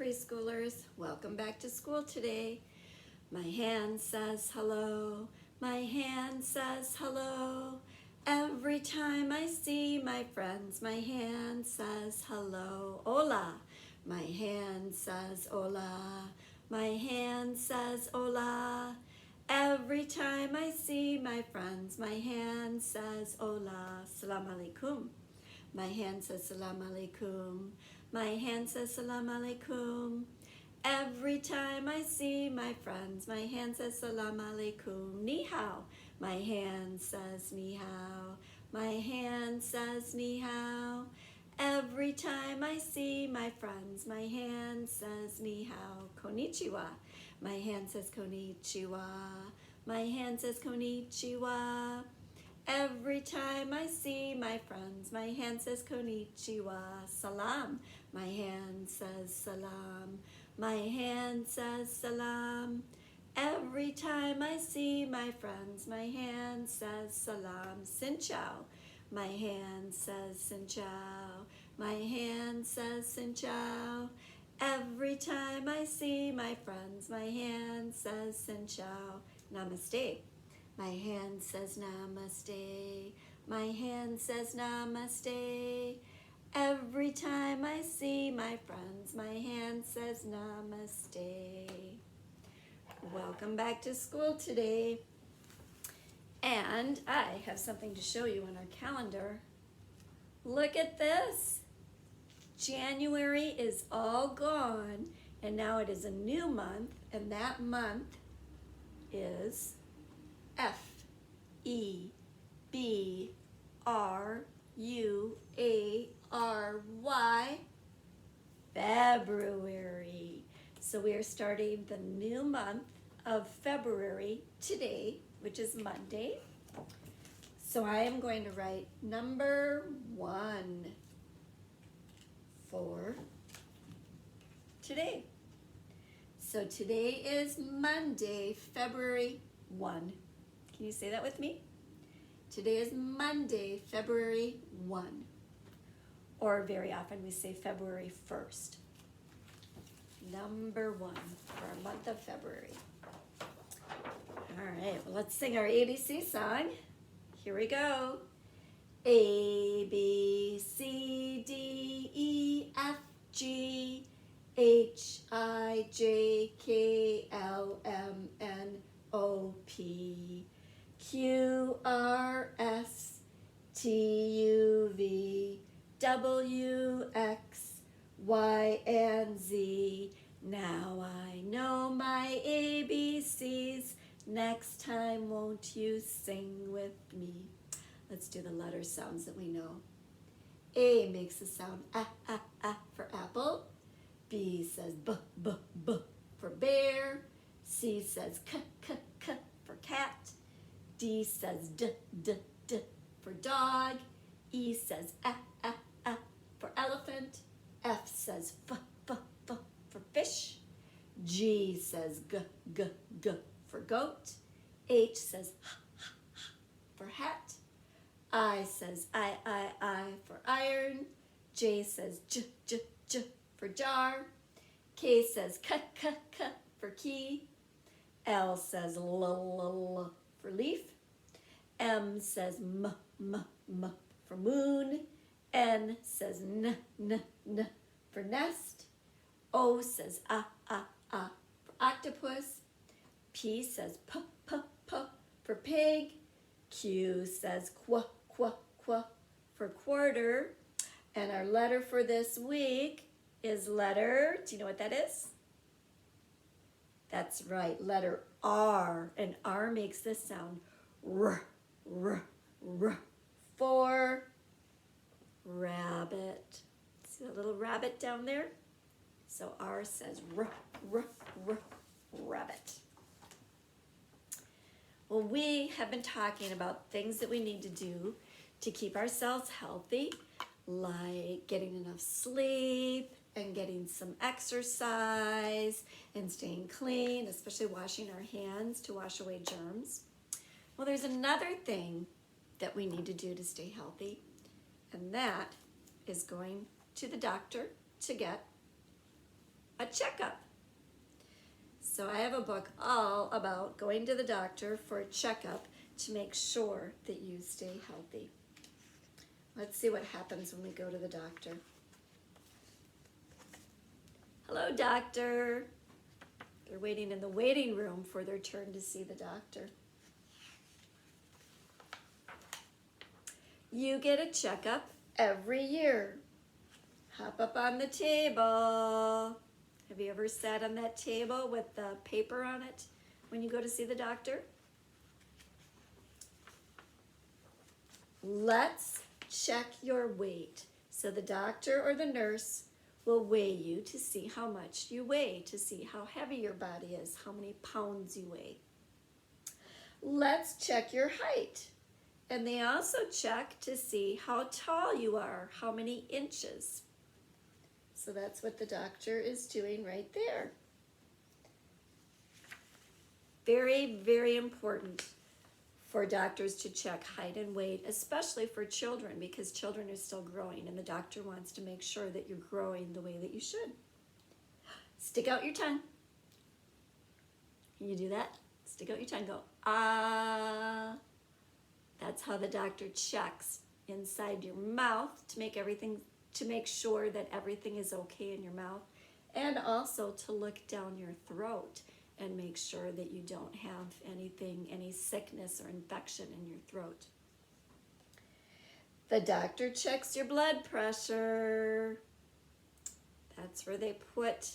preschoolers. Welcome back to school today. My hand says hello. My hand says hello. Every time I see my friends, my hand says hello. Hola. My hand says hola. My hand says hola. Every time I see my friends, my hand says hola. Salam alaikum. My hand says salam alaikum. My hand says salam alaikum. Every time I see my friends, my hand says salam alaikum. Ni hao. My hand says ni hao. My hand says ni hao. Every time I see my friends, my hand says ni hao. Konnichiwa. My hand says konnichiwa. My hand says konnichiwa. Every time I see my friends, my hand says konnichiwa. Salam. My hand says salam. My hand says salam. Every time I see my friends, my hand says salam. Sin chao. My hand says sin chao. My hand says sin chao. Every time I see my friends, my hand says sin chao. Namaste. My hand says namaste. My hand says namaste. Every time I see my friends, my hand says namaste. Welcome back to school today. And I have something to show you on our calendar. Look at this. January is all gone, and now it is a new month, and that month is February, February. So we are starting the new month of February today, which is Monday. So I am going to write number 1 for today. So today is Monday, February 1. Can you say that with me? Today is Monday, February 1. Or very often we say February 1st. Number 1 for our month of February. All right, well, let's sing our ABC song. Here we go. A, B, C, D, E, F, G, H, I, J, K, L, M, N, O, P, Q, R, S, T, U, V, W, X, Y, and Z. Now I know my ABCs. Next time, won't you sing with me? Let's do the letter sounds that we know. A makes the sound for apple. B says b for bear. C says k for cat. D says d for dog. E says for elephant. F says f for fish. G says g for goat. H says h for hat. I says I for iron. J says j for jar. K says k for key. L says l for leaf. M says m for moon. N says n for nest. O says a for octopus. P says p for pig. Q says qu for quarter. And our letter for this week is letter, do you know what that is? That's right, letter R. And R makes this sound r for rabbit. See that little rabbit down there? So R says rabbit. Well, we have been talking about things that we need to do to keep ourselves healthy, like getting enough sleep and getting some exercise and staying clean, especially washing our hands to wash away germs. Well, there's another thing that we need to do to stay healthy, and that is going to the doctor to get a checkup. So I have a book all about going to the doctor for a checkup to make sure that you stay healthy. Let's see what happens when we go to the doctor. Hello, doctor. They're waiting in the waiting room for their turn to see the doctor. You get a checkup every year. Hop up on the table. Have you ever sat on that table with the paper on it when you go to see the doctor? Let's check your weight. So the doctor or the nurse will weigh you to see how much you weigh, to see how heavy your body is, how many pounds you weigh. Let's check your height. And they also check to see how tall you are, how many inches. So that's what the doctor is doing right there. Very, very important for doctors to check height and weight, especially for children, because children are still growing and the doctor wants to make sure that you're growing the way that you should. Stick out your tongue. Can you do that? Stick out your tongue, go, ah. That's how the doctor checks inside your mouth to make sure that everything is okay in your mouth, and also to look down your throat and make sure that you don't have any sickness or infection in your throat. The doctor checks your blood pressure. That's where they put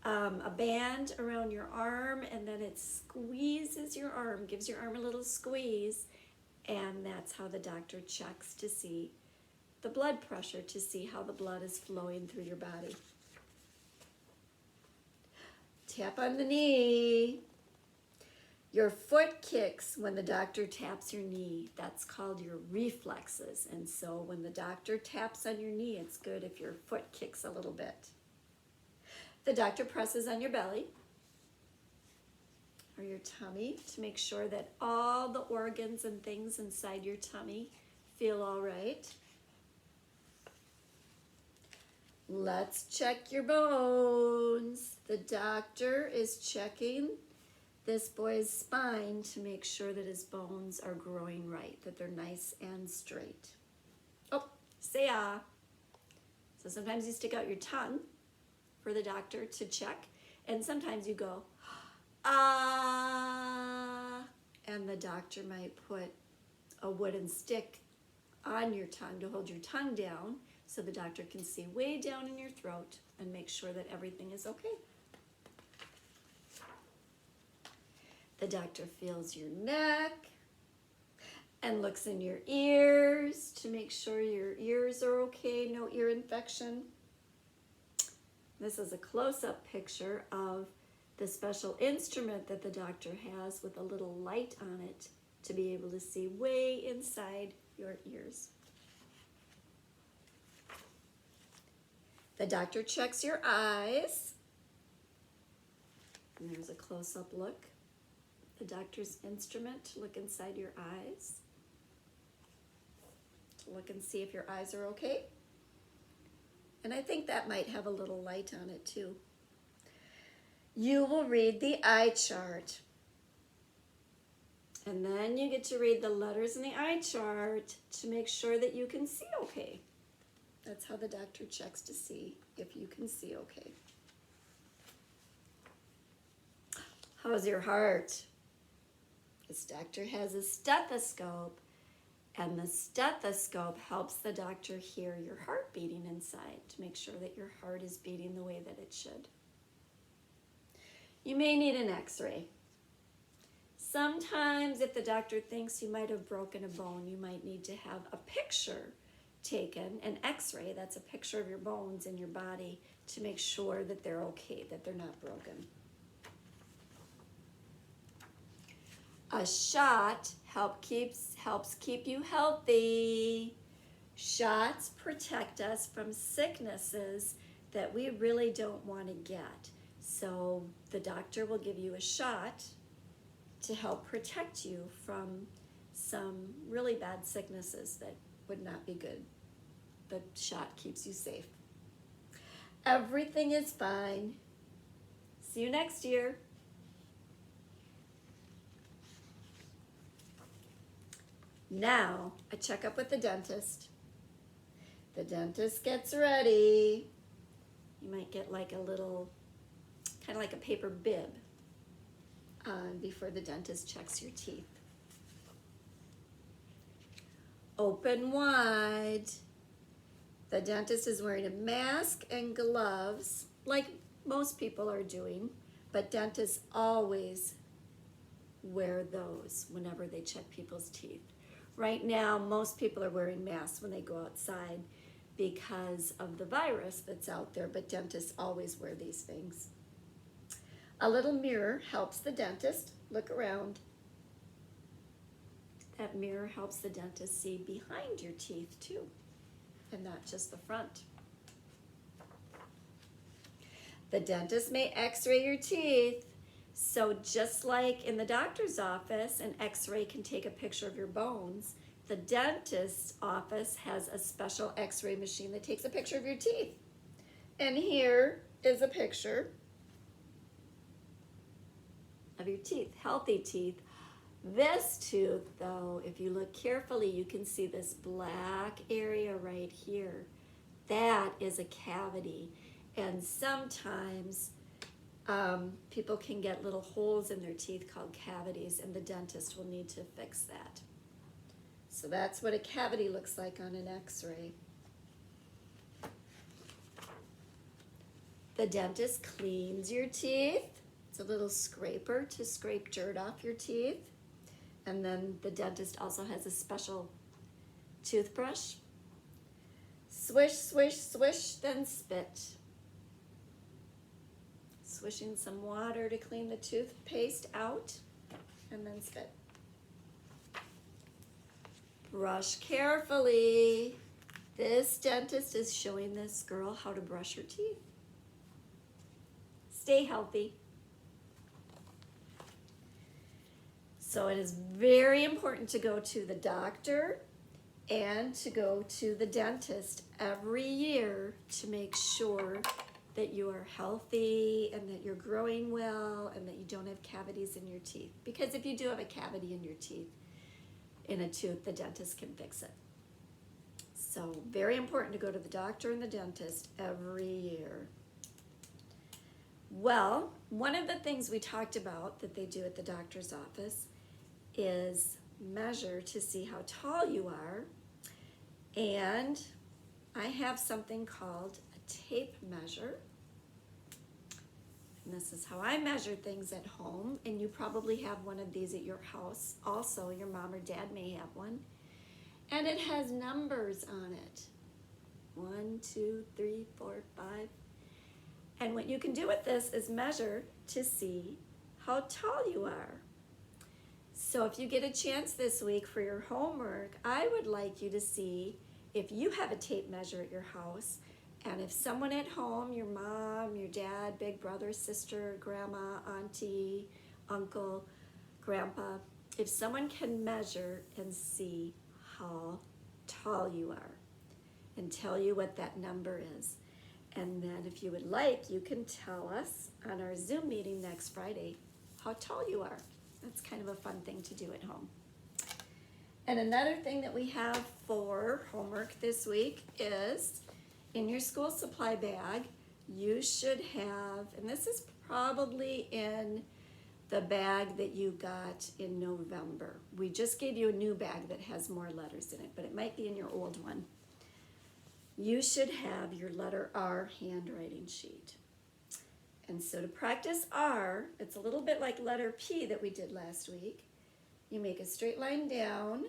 a band around your arm, and then it squeezes your arm, gives your arm a little squeeze, and that's how the doctor checks to see the blood pressure, to see how the blood is flowing through your body. Tap on the knee. Your foot kicks when the doctor taps your knee. That's called your reflexes. And so when the doctor taps on your knee, it's good if your foot kicks a little bit. The doctor presses on your belly or your tummy to make sure that all the organs and things inside your tummy feel all right. Let's check your bones. The doctor is checking this boy's spine to make sure that his bones are growing right, that they're nice and straight. Oh, say ah. So sometimes you stick out your tongue for the doctor to check, and sometimes you go, ah, and the doctor might put a wooden stick on your tongue to hold your tongue down so the doctor can see way down in your throat and make sure that everything is okay. The doctor feels your neck and looks in your ears to make sure your ears are okay, no ear infection. This is a close-up picture of the special instrument that the doctor has with a little light on it to be able to see way inside your ears. The doctor checks your eyes. And there's a close-up look. The doctor's instrument to look inside your eyes. To look and see if your eyes are okay. And I think that might have a little light on it too. You will read the eye chart. And then you get to read the letters in the eye chart to make sure that you can see okay. That's how the doctor checks to see if you can see okay. How's your heart? This doctor has a stethoscope, and the stethoscope helps the doctor hear your heart beating inside to make sure that your heart is beating the way that it should. You may need an x-ray. Sometimes if the doctor thinks you might have broken a bone, you might need to have a picture taken, an x-ray, that's a picture of your bones in your body to make sure that they're okay, that they're not broken. A shot helps keep you healthy. Shots protect us from sicknesses that we really don't want to get. So the doctor will give you a shot to help protect you from some really bad sicknesses that would not be good. The shot keeps you safe. Everything is fine. See you next year. Now, a checkup with the dentist. The dentist gets ready. You might get like a little, kind of like a paper bib before the dentist checks your teeth. Open wide. The dentist is wearing a mask and gloves, like most people are doing, but dentists always wear those whenever they check people's teeth. Right now, most people are wearing masks when they go outside because of the virus that's out there, but dentists always wear these things. A little mirror helps the dentist look around. That mirror helps the dentist see behind your teeth too, and not just the front. The dentist may x-ray your teeth. So just like in the doctor's office, an x-ray can take a picture of your bones, the dentist's office has a special x-ray machine that takes a picture of your teeth. And here is a picture of your teeth, healthy teeth. This tooth, though, if you look carefully, you can see this black area right here. That is a cavity. And sometimes people can get little holes in their teeth called cavities, and the dentist will need to fix that. So that's what a cavity looks like on an x-ray. The dentist cleans your teeth. It's a little scraper to scrape dirt off your teeth. And then the dentist also has a special toothbrush. Swish, swish, swish, then spit. Swishing some water to clean the toothpaste out, and then spit. Brush carefully. This dentist is showing this girl how to brush her teeth. Stay healthy. So it is very important to go to the doctor and to go to the dentist every year to make sure that you are healthy and that you're growing well and that you don't have cavities in your teeth. Because if you do have a cavity in your teeth, in a tooth, the dentist can fix it. So very important to go to the doctor and the dentist every year. Well, one of the things we talked about that they do at the doctor's office is measure to see how tall you are. And I have something called a tape measure. And this is how I measure things at home. And you probably have one of these at your house. Also, your mom or dad may have one. And it has numbers on it. 1, 2, 3, 4, 5. And what you can do with this is measure to see how tall you are. So if you get a chance this week for your homework, I would like you to see if you have a tape measure at your house, and if someone at home, your mom, your dad, big brother, sister, grandma, auntie, uncle, grandpa, if someone can measure and see how tall you are and tell you what that number is. And then if you would like, you can tell us on our Zoom meeting next Friday how tall you are. That's kind of a fun thing to do at home. And another thing that we have for homework this week is in your school supply bag, you should have, and this is probably in the bag that you got in November. We just gave you a new bag that has more letters in it, but it might be in your old one. You should have your letter R handwriting sheet. And so to practice R, it's a little bit like letter P that we did last week. You make a straight line down,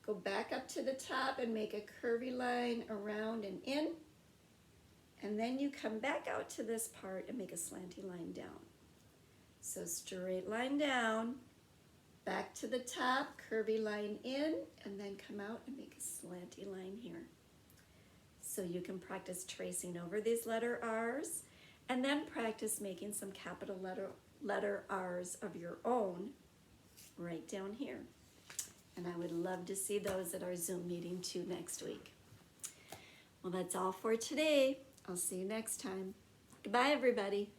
go back up to the top and make a curvy line around and in, and then you come back out to this part and make a slanty line down. So straight line down, back to the top, curvy line in, and then come out and make a slanty line here. So you can practice tracing over these letter R's, and then practice making some capital letter R's of your own right down here. And I would love to see those at our Zoom meeting too next week. Well, that's all for today. I'll see you next time. Goodbye, everybody.